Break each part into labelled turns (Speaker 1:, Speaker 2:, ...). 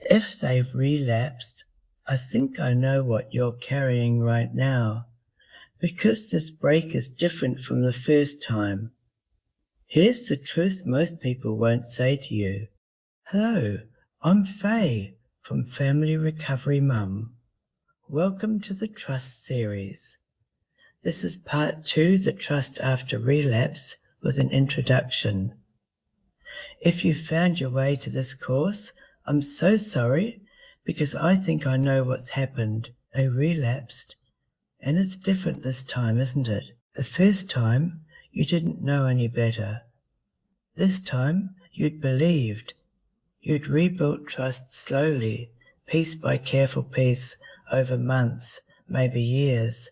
Speaker 1: If they've relapsed, I think I know what you're carrying right now, because this break is different from the first time. Here's the truth most people won't say to you. Hello, I'm Faye from Family Recovery Mum. Welcome to the Trust series. This is part 2, the Trust After Relapse, with an introduction. If you found your way to this course, I'm so sorry, because I think I know what's happened. They relapsed. And it's different this time, isn't it? The first time, you didn't know any better. This time, you'd believed. You'd rebuilt trust slowly, piece by careful piece, over months, maybe years.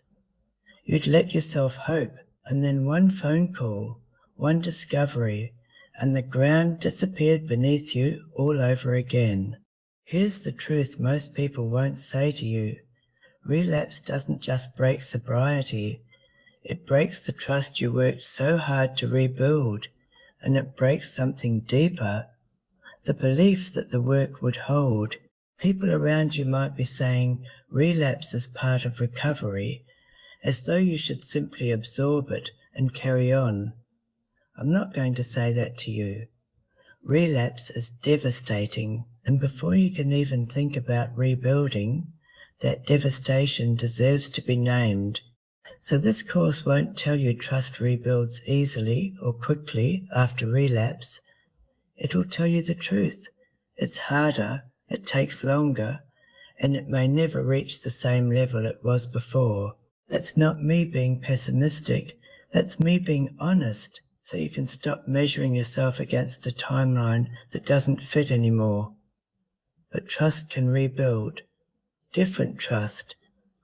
Speaker 1: You'd let yourself hope, and then one phone call, one discovery, and the ground disappeared beneath you all over again. Here's the truth most people won't say to you. Relapse doesn't just break sobriety, it breaks the trust you worked so hard to rebuild, and it breaks something deeper, the belief that the work would hold. People around you might be saying relapse is part of recovery, as though you should simply absorb it and carry on. I'm not going to say that to you. Relapse is devastating, and before you can even think about rebuilding, that devastation deserves to be named. So this course won't tell you trust rebuilds easily or quickly after relapse. It'll tell you the truth. It's harder, it takes longer, and it may never reach the same level it was before. That's not me being pessimistic, that's me being honest, so you can stop measuring yourself against a timeline that doesn't fit anymore. But trust can rebuild. Different trust,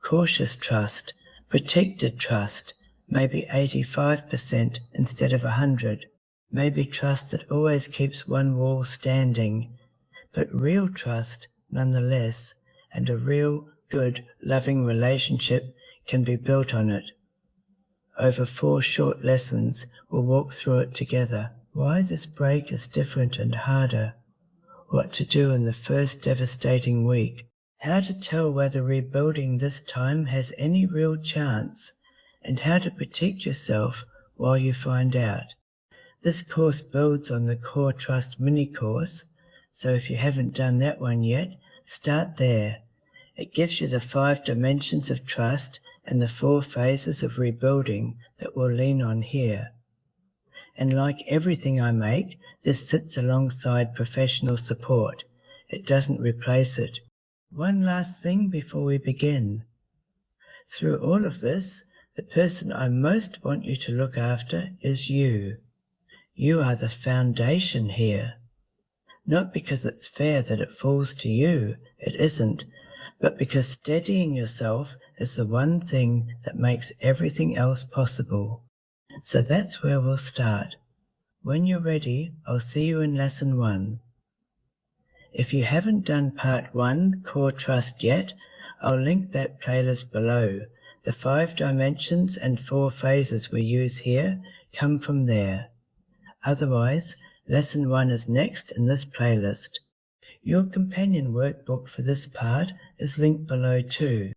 Speaker 1: cautious trust, protected trust, maybe 85% instead of 100. Maybe trust that always keeps one wall standing, but real trust nonetheless, and a real, good, loving relationship can be built on it. Over 4 short lessons, we'll walk through it together. Why this break is different and harder. What to do in the first devastating week. How to tell whether rebuilding this time has any real chance, and how to protect yourself while you find out. This course builds on the Core Trust mini-course, so if you haven't done that one yet, start there. It gives you the 5 dimensions of trust and the 4 phases of rebuilding that we'll lean on here. And like everything I make, this sits alongside professional support. It doesn't replace it. One last thing before we begin. Through all of this, the person I most want you to look after is you. You are the foundation here. Not because it's fair that it falls to you, it isn't, but because steadying yourself is the one thing that makes everything else possible. So that's where we'll start. When you're ready, I'll see you in Lesson 1. If you haven't done Part 1, Core Trust yet, I'll link that playlist below. The 5 dimensions and 4 phases we use here come from there. Otherwise, Lesson 1 is next in this playlist. Your companion workbook for this part is linked below too.